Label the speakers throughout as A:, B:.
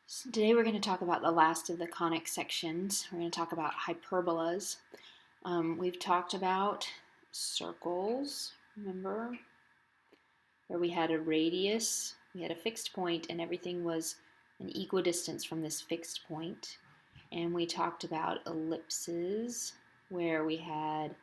A: So today we're going to talk about the last of the conic sections. We're going to talk about hyperbolas. We've talked about circles, remember, where we had a radius, we had a fixed point, and everything was an equidistance from this fixed point. And we talked about ellipses, where we had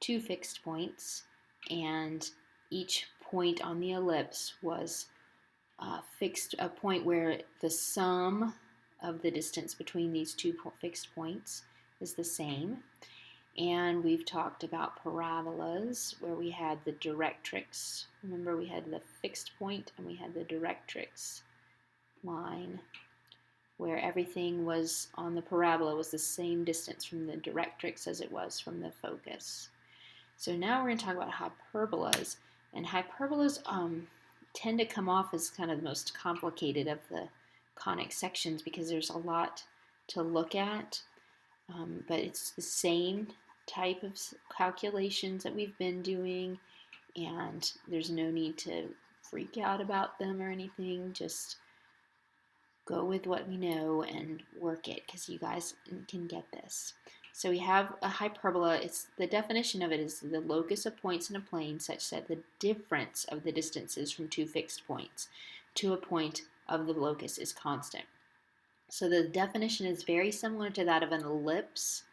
A: two fixed points, and each point on the ellipse was fixed a point where the sum of the distance between these two fixed points is the same. And we've talked about parabolas where we had the directrix. Remember, we had the fixed point and we had the directrix line where everything was on the parabola was the same distance from the directrix as it was from the focus. So now we're going to talk about hyperbolas. And hyperbolas tend to come off as kind of the most complicated of the conic sections because there's a lot to look at, but it's the same type of calculations that we've been doing, and there's no need to freak out about them or anything. Just go with what we know and work it because you guys can get this. So we have a hyperbola. It's the definition of it is the locus of points in a plane such that the difference of the distances from two fixed points to a point of the locus is constant. So the definition is very similar to that of an ellipse,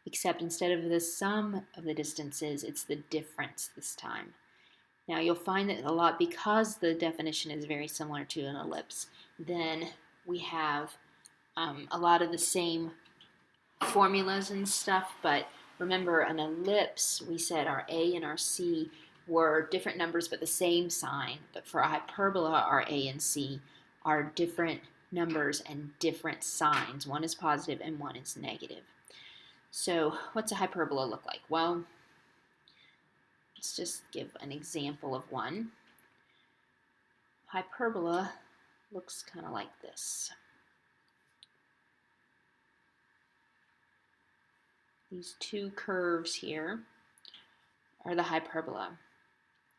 A: except instead of the sum of the distances, it's the difference this time. Now you'll find that a lot, because the definition is very similar to an ellipse, then we have a lot of the same formulas and stuff, but remember, an ellipse, we said our A and our C were different numbers but the same sign. But for a hyperbola, our A and C are different numbers and different signs. One is positive and one is negative. So what's a hyperbola look like? Well, let's just give an example of one. Hyperbola looks kind of like this. These two curves here are the hyperbola.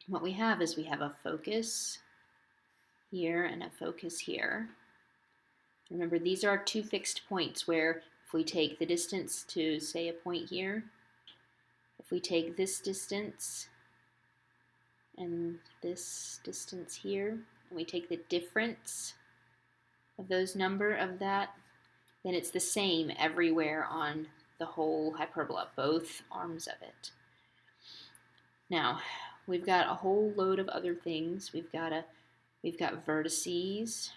A: What we have is we have a focus here and a focus here. Remember, these are two fixed points where if we take the distance to, say, a point here, if we take this distance and this distance here, and we take the difference of those number of that, then it's the same everywhere on the whole hyperbola, both arms of it. Now, we've got a whole load of other things. We've got vertices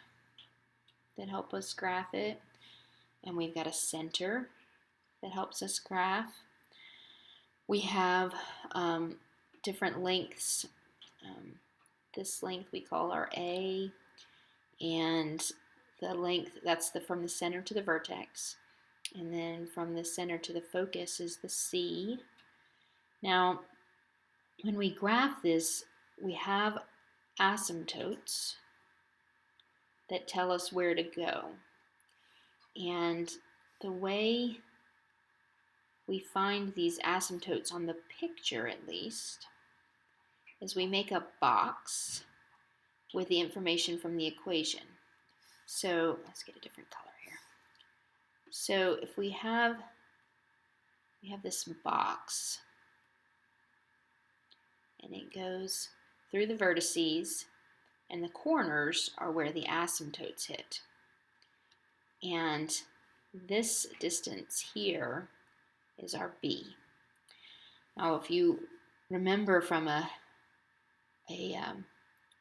A: that help us graph it, and we've got a center that helps us graph. We have different lengths. This length we call our A, and the length, that's from the center to the vertex. And then from the center to the focus is the C. Now, when we graph this, we have asymptotes that tell us where to go. And the way we find these asymptotes on the picture, at least, is we make a box with the information from the equation. So let's get a different color here. So if we have this box, and it goes through the vertices, and the corners are where the asymptotes hit. And this distance here is our B. Now, if you remember from a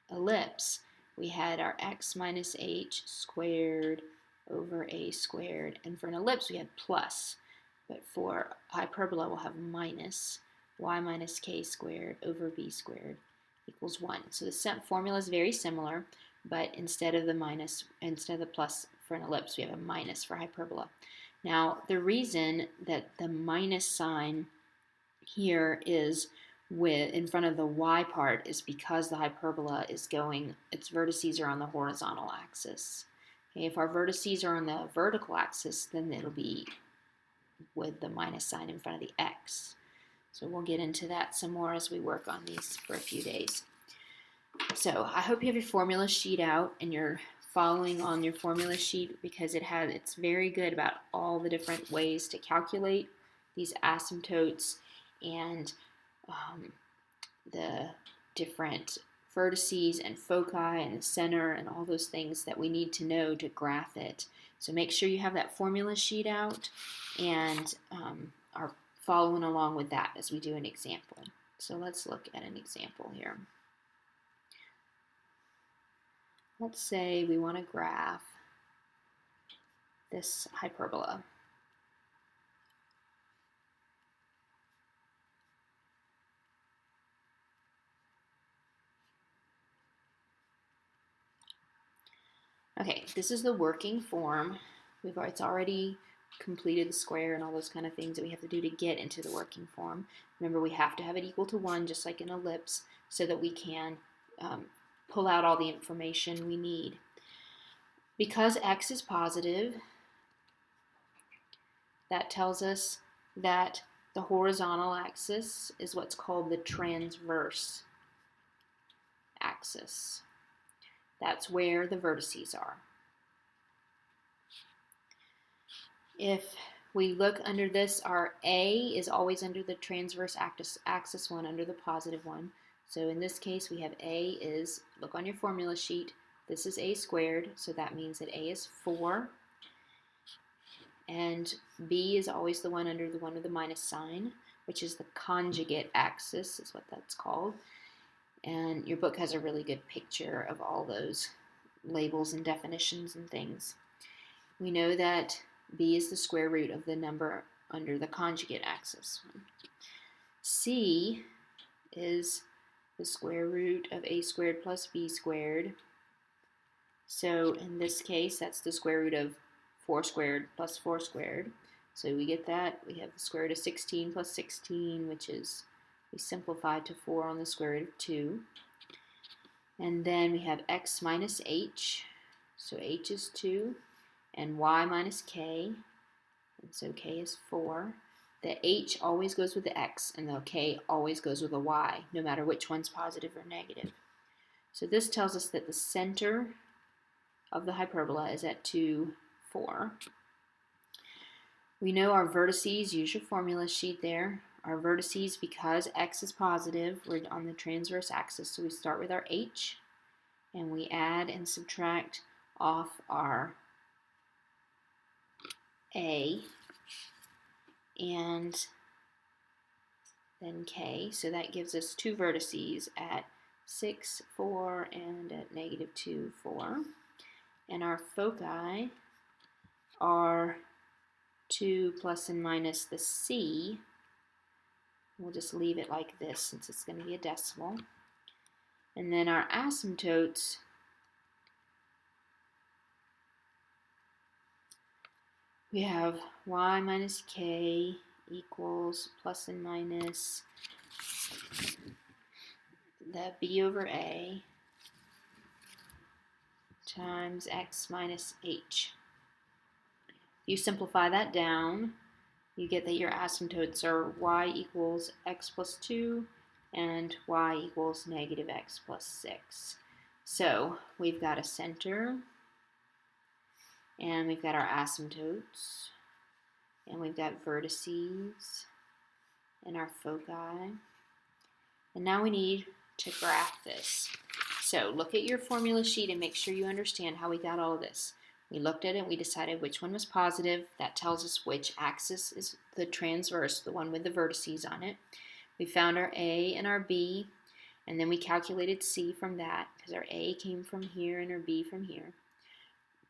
A: ellipse, we had our x minus h squared over a squared, and for an ellipse we had plus, but for hyperbola we'll have minus y minus k squared over b squared equals 1. So the formula is very similar, but instead of the plus for an ellipse, we have a minus for hyperbola. Now, the reason that the minus sign here is in front of the y part is because the hyperbola is its vertices are on the horizontal axis. Okay, if our vertices are on the vertical axis, then it'll be with the minus sign in front of the x. So we'll get into that some more as we work on these for a few days. So I hope you have your formula sheet out and your following on your formula sheet because it's very good about all the different ways to calculate these asymptotes and the different vertices and foci and the center and all those things that we need to know to graph it. So make sure you have that formula sheet out and are following along with that as we do an example. So let's look at an example here. Let's say we want to graph this hyperbola. Okay, this is the working form. It's already completed the square and all those kind of things that we have to do to get into the working form. Remember, we have to have it equal to 1, just like an ellipse, so that we can pull out all the information we need. Because x is positive, that tells us that the horizontal axis is what's called the transverse axis. That's where the vertices are. If we look under this, our A is always under the transverse axis one, under the positive one. So in this case, we have A is, look on your formula sheet, this is A squared, so that means that A is 4. And B is always the one under the one with the minus sign, which is the conjugate axis, is what that's called. And your book has a really good picture of all those labels and definitions and things. We know that B is the square root of the number under the conjugate axis. C is the square root of A squared plus B squared. So in this case, that's the square root of 4 squared plus 4 squared. So we get that. We have the square root of 16 plus 16, which is, we simplified to 4 on the square root of 2. And then we have x minus h, so h is 2, and y minus k, and so k is 4. The h always goes with the x, and the k always goes with a y, no matter which one's positive or negative. So this tells us that the center of the hyperbola is at 2, 4. We know our vertices, use your formula sheet there. Our vertices, because x is positive, we're on the transverse axis, so we start with our h, and we add and subtract off our a, and then k, so that gives us 2 vertices at 6, 4, and at negative 2, 4. And our foci are 2 plus and minus the c. We'll just leave it like this since it's going to be a decimal. And then our asymptotes we have y minus k equals plus and minus the b over a times x minus h. You simplify that down, you get that your asymptotes are y equals x plus 2 and y equals negative x plus 6. So we've got a center, and we've got our asymptotes, and we've got vertices, and our foci. And now we need to graph this. So look at your formula sheet and make sure you understand how we got all of this. We looked at it, we decided which one was positive. That tells us which axis is the transverse, the one with the vertices on it. We found our A and our B, and then we calculated C from that, because our A came from here and our B from here.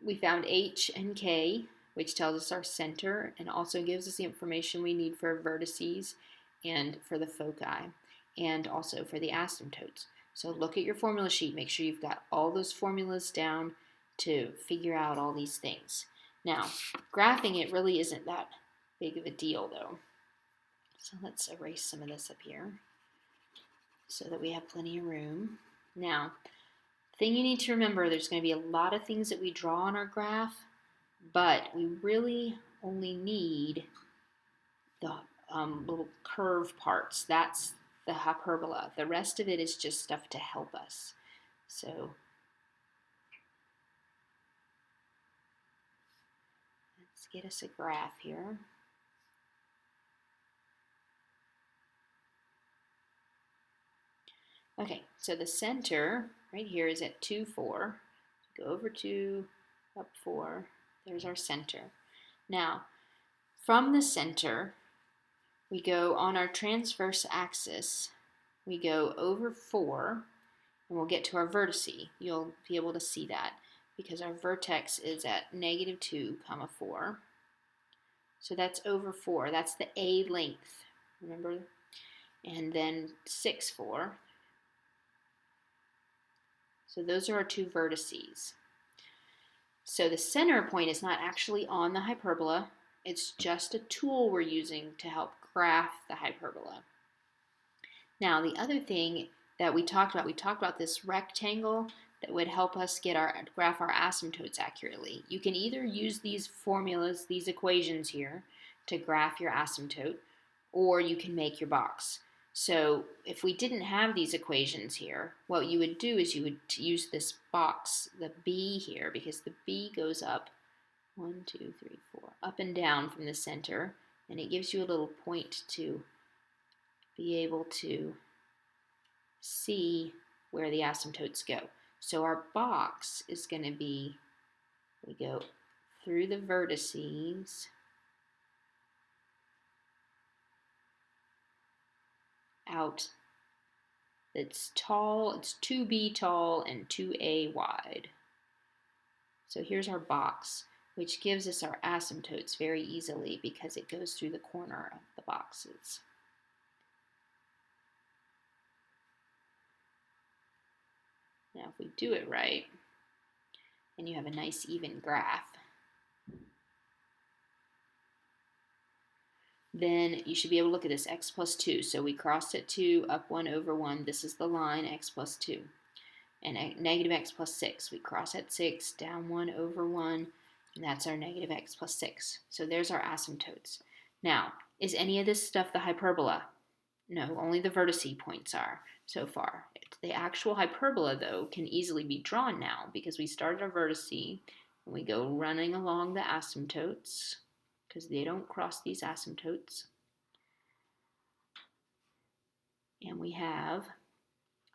A: We found H and K, which tells us our center, and also gives us the information we need for vertices and for the foci, and also for the asymptotes. So look at your formula sheet, make sure you've got all those formulas down to figure out all these things. Now, graphing it really isn't that big of a deal though. So let's erase some of this up here so that we have plenty of room. Now, the thing you need to remember, there's going to be a lot of things that we draw on our graph, but we really only need the little curve parts. That's the hyperbola. The rest of it is just stuff to help us. So Let's get us a graph here. Okay, so the center right here is at 2, 4. Go over 2, up 4. There's our center. Now, from the center, we go on our transverse axis. We go over 4, and we'll get to our vertice. You'll be able to see that because our vertex is at -2, 4. So that's over 4. That's the A length, remember? And then 6, 4. So those are our two vertices. So the center point is not actually on the hyperbola. It's just a tool we're using to help graph the hyperbola. Now, the other thing that we talked about this rectangle that would help us graph our asymptotes accurately. You can either use these formulas, these equations here, to graph your asymptote, or you can make your box. So if we didn't have these equations here, what you would do is you would use this box, the B here, because the B goes up 1, 2, 3, 4, up and down from the center, and it gives you a little point to be able to see where the asymptotes go. So our box is going to be, we go through the vertices, out. It's tall, it's 2b tall and 2a wide. So here's our box, which gives us our asymptotes very easily because it goes through the corner of the boxes. Now if we do it right, and you have a nice even graph, then you should be able to look at this, x plus 2. So we crossed at 2, up 1 over 1. This is the line, x plus 2. And negative x plus 6. We cross at 6, down 1 over 1, and that's our negative x plus 6. So there's our asymptotes. Now, is any of this stuff the hyperbola? No, only the vertice points are so far. The actual hyperbola, though, can easily be drawn now because we started our vertice, and we go running along the asymptotes, because they don't cross these asymptotes. And we have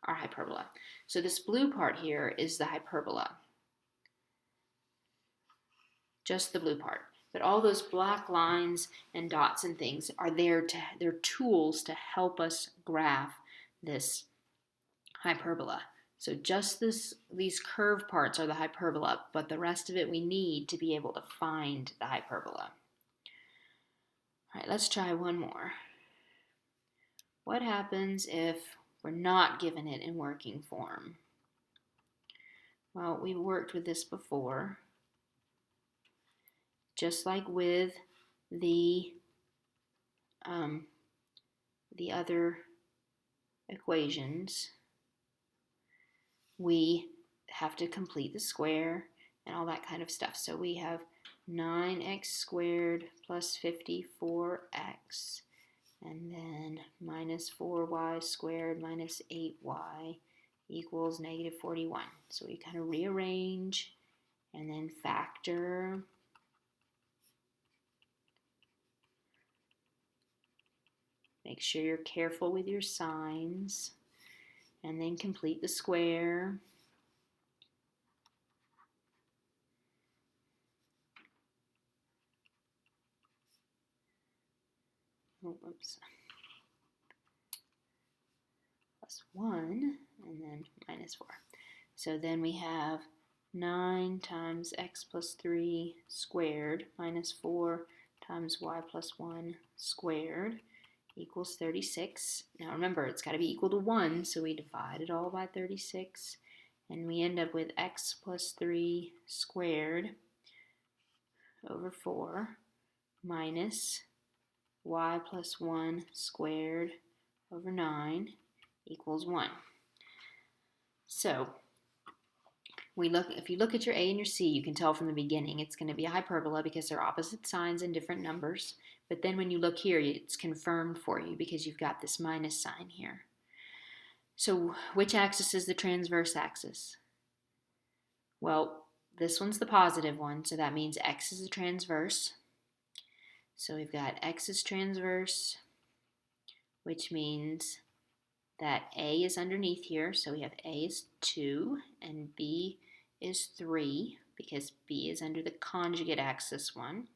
A: our hyperbola. So this blue part here is the hyperbola. Just the blue part. But all those black lines and dots and things are they're tools to help us graph this hyperbola. So just these curved parts are the hyperbola, but the rest of it we need to be able to find the hyperbola. All right, let's try one more. What happens if we're not given it in working form? Well, we worked with this before. Just like with the other equations, we have to complete the square and all that kind of stuff. So we have 9x squared plus 54x, and then minus 4y squared minus 8y equals negative 41. So we kind of rearrange and then factor. Make sure you're careful with your signs, and then complete the square. Oh, oops. Plus 1, and then minus 4. So then we have 9 times x plus 3 squared minus 4 times y plus 1 squared equals 36. Now remember, it's got to be equal to 1, so we divide it all by 36, and we end up with x plus 3 squared over 4 minus y plus 1 squared over 9 equals 1. So if you look at your A and your C, you can tell from the beginning it's going to be a hyperbola because they're opposite signs and different numbers. But then when you look here, it's confirmed for you because you've got this minus sign here. So which axis is the transverse axis? Well, this one's the positive one, so that means x is a transverse. So we've got x is transverse, which means that a is underneath here. So we have a is 2 and b is 3 because b is under the conjugate axis 1.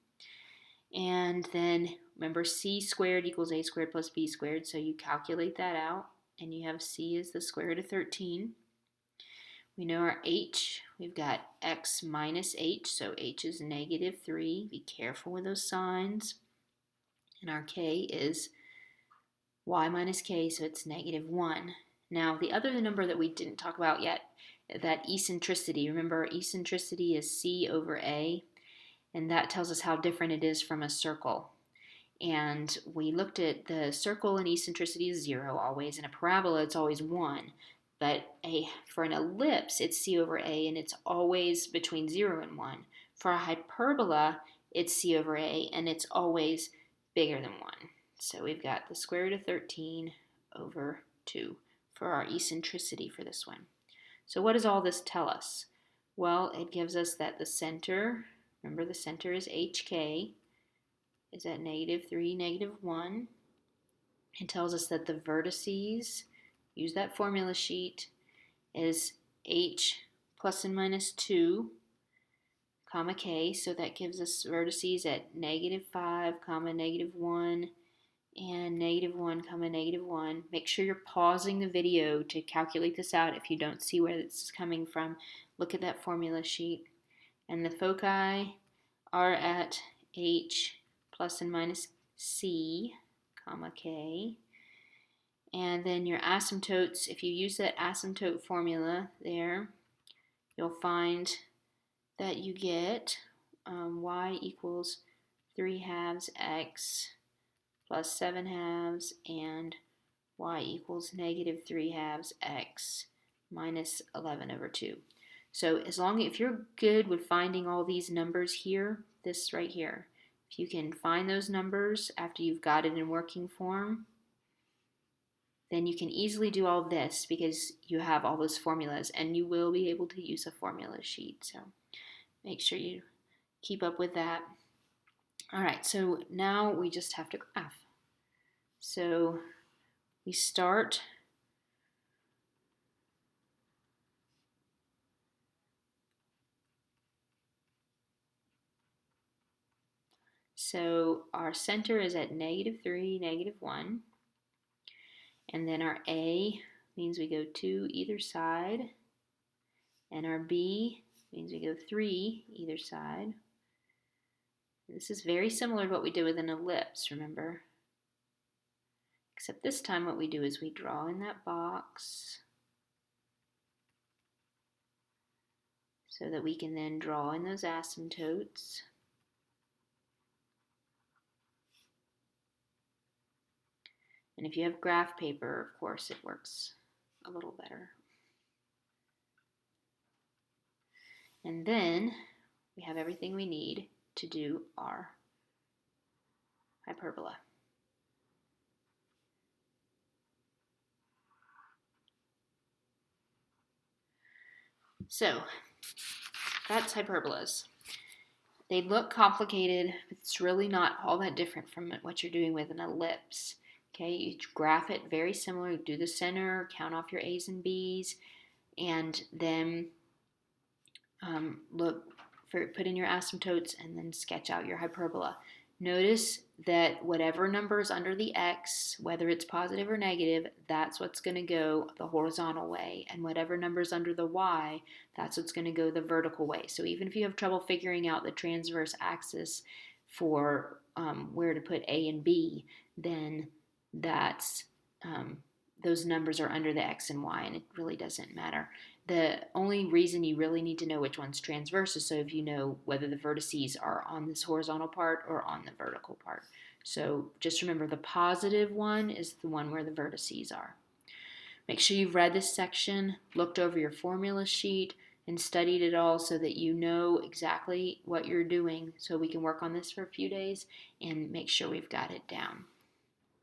A: And then remember c squared equals a squared plus b squared, so you calculate that out and you have c is the square root of 13. We know our h, we've got x minus h, so h is negative 3. Be careful with those signs. And our k is y minus k, so it's negative 1. Now, the other number that we didn't talk about yet, that eccentricity. Remember, eccentricity is c over a, and that tells us how different it is from a circle. And we looked at the circle, and eccentricity is 0 always. In a parabola, it's always 1. But for an ellipse, it's c over a, and it's always between 0 and 1. For a hyperbola, it's c over a, and it's always bigger than 1. So we've got the square root of 13 over 2 for our eccentricity for this one. So what does all this tell us? Well, it gives us that the center, remember the center is hk, is at negative 3, negative 1. It tells us that the vertices, use that formula sheet, is h plus and minus 2, comma k, so that gives us vertices at negative 5, comma negative 1, and negative 1, comma negative 1. Make sure you're pausing the video to calculate this out if you don't see where this is coming from. Look at that formula sheet. And the foci are at h plus and minus c, comma k. And then your asymptotes, if you use that asymptote formula there, you'll find that you get y equals 3 halves x plus 7 halves, and y equals negative 3 halves x minus 11 over 2. So if you're good with finding all these numbers here, this right here, if you can find those numbers after you've got it in working form, then you can easily do all this because you have all those formulas, and you will be able to use a formula sheet. So make sure you keep up with that. All right, so now we just have to graph. So we start so our center is at negative 3, negative 1. And then our A means we go 2 either side. And our B means we go 3 either side. This is very similar to what we did with an ellipse, remember? Except this time what we do is we draw in that box so that we can then draw in those asymptotes. And if you have graph paper, of course, it works a little better. And then we have everything we need to do our hyperbola. So that's hyperbolas. They look complicated, but it's really not all that different from what you're doing with an ellipse. Okay, you graph it very similar. You do the center, count off your A's and B's, and then put in your asymptotes, and then sketch out your hyperbola. Notice that whatever number is under the x, whether it's positive or negative, that's what's going to go the horizontal way. And whatever number is under the y, that's what's going to go the vertical way. So even if you have trouble figuring out the transverse axis for where to put a and b, then that's those numbers are under the x and y, and it really doesn't matter. The only reason you really need to know which one's transverse is so if you know whether the vertices are on this horizontal part or on the vertical part. So just remember the positive one is the one where the vertices are. Make sure you've read this section, looked over your formula sheet, and studied it all so that you know exactly what you're doing, so we can work on this for a few days and make sure we've got it down.